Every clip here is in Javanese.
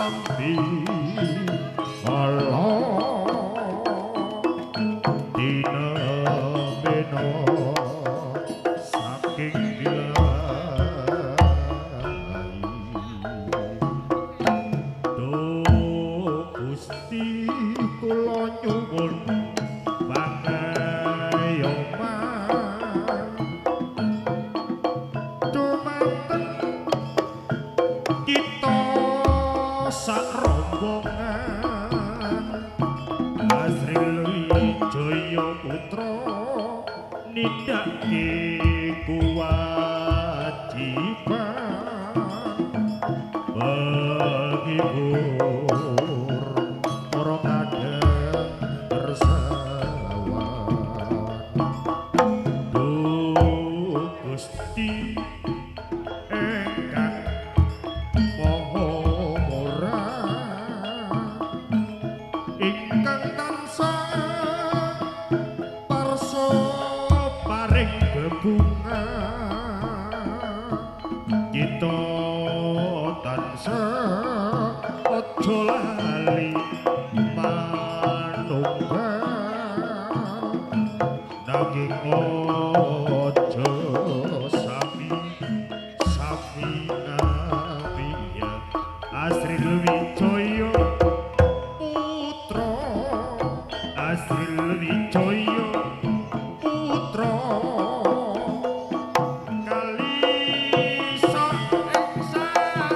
sambi kala dina bena saking dilai do Gusti kula nyuwun pangayoman dumateng kita sak rombongan Asril Wijaya putra nindakake kewajiban menghibur para kadang bersawan duh Gusti engkang maha murah ingkang tansah parsa paring bebungan kita tansah aja lali manunggal nanging aja sami nabiya Asril Wijaya putra Asril Wijaya putra kalisa ing sambikala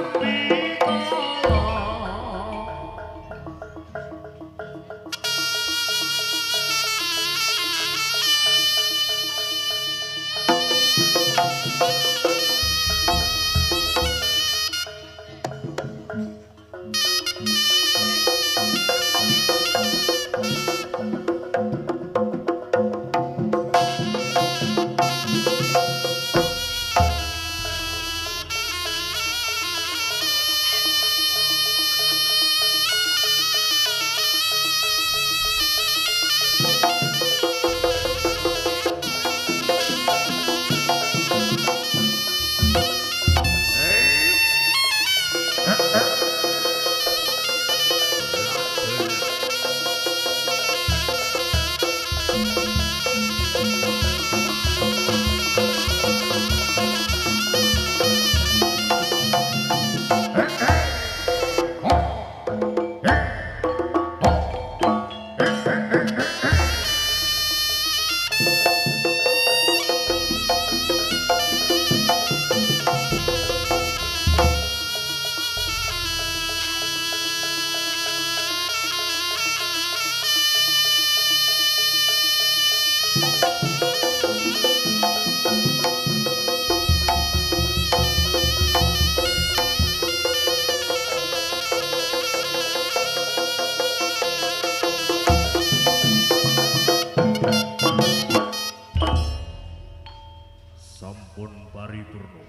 sampun paripurna.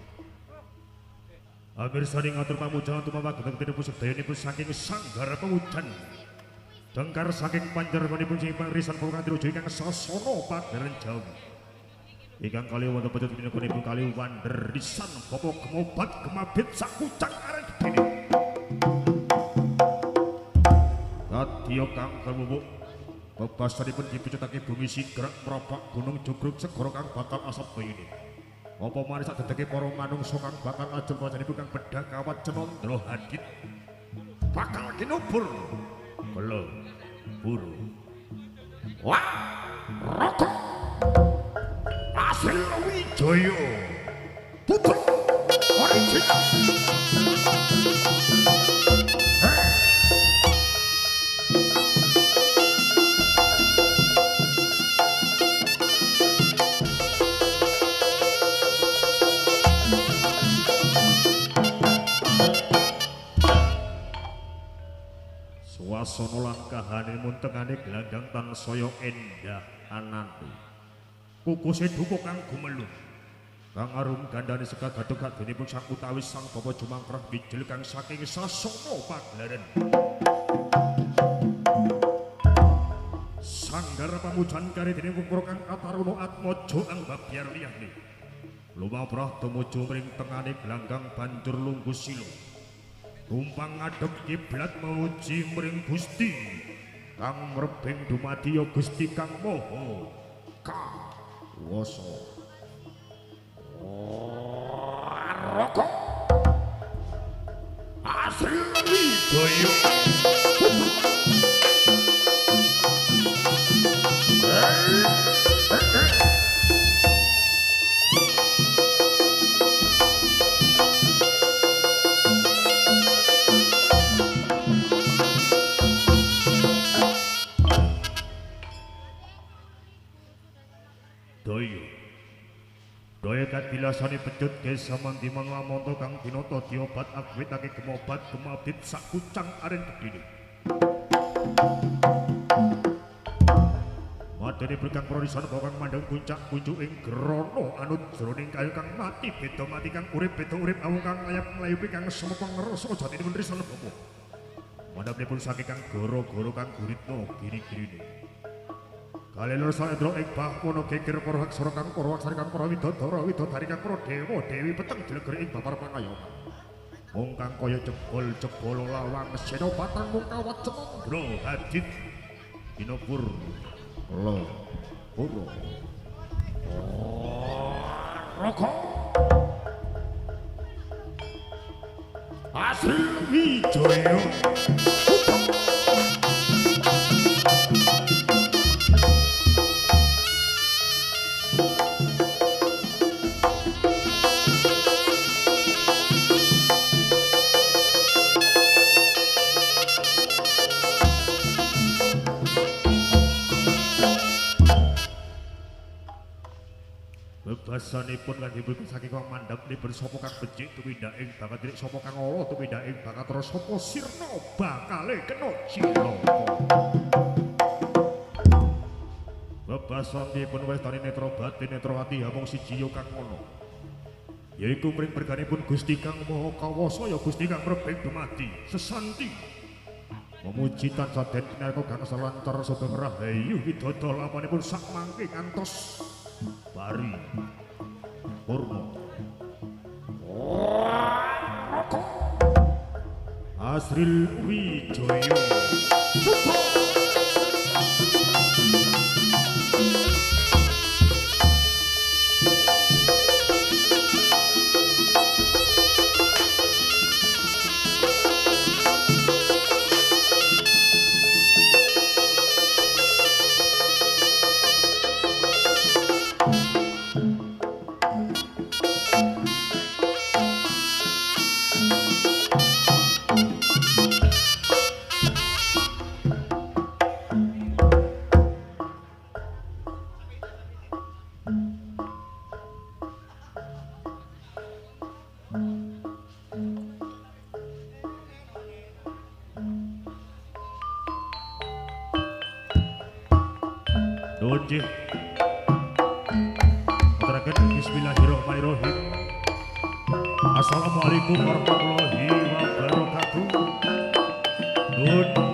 Amirsani ngatur pamuja tumama gedeng tinipun sedayanipun saking sanggar pawujan. Dengkar saking panjenenganipun sing pangrisan pangkat rujuk ingkang sasana pagelaran Jawi. Ingkang kalih wonten panjenenganipun kalih wander risan bapa gemobat gemabit sakucak areng gedene. Kadya kang kalubuk bebasanipun dipicutake bumi sigrak merapak gunung jugruk segara kang bakal asap bayune. Apa manis sadedeke para manungsa kang bakal ajeng panjenenganipun kang bedhah kawat cenandra hadit bakal kinubur kala buru wah raka Asril Wijaya putra original Swasana lan kahane muntengane glanggang tansaya endah ananti. Kukuse duka kang gumelung. Kang arum gandane seka gadhog kadhenipun sang utawis sang bapa jumangkrah bijil kang saking sasana pagelaran. Sanggar pamujan kari dening para kang kataruna atmaja angbabyar liyane. Lumabrah tumuju mring tengane glanggang banjur lungguh sila. tumpang ngadhep kiblat mauji mring Gusti kang mrebeng dumadi ya Gusti kang Maha Kawasa. Raka Asri Wijaya. Daya kadilasane pecut desa mandiman lamonto kang dinata diobat awitake gemobat gemabit sakucang aren gedine. Madene berkang prorisan kang mandheng puncak kunjuk ing grana anut jroning kayu kang mati beda mati kang urip beda urip awung kang layap nglayupi kang semepang ngerasa jatine menteri salebapa. Mandhapipun saking kang goro-goro kang guritna giri-girine. Kalelur saendra ing bakono geger para aksara kang para aksara kang para widodara widodari kang para dewa dewi peteng jleger ing babar pangayoman. Mung kang kaya jebol lawang senopatang mung kawat cemendra hadit dinopur lo puro raka Asri Wijaya. Bebasanipun lan dipun saking kang mandhap nipun sapa kang becik tumindak ing bakat nek sapa kang ala tumindak ing bakat terus sapa sirna bakale kena cilaka. Bebasanipun westani netra batin netra ati hamung siji ya kang ana. Yaiku mring berganipun Gusti kang Maha Kawasa ya Gusti kang mrebeng dumadi sesanti. Memuji tansah den nalika kang salancar sugeng rahayu widodol amanipun sak mangke ngantos Bari Purna Asri Wijaya. Nunjih Terakan Bismillahirrahmanirrahim. Assalamualaikum warahmatullahi wabarakatuh. Nun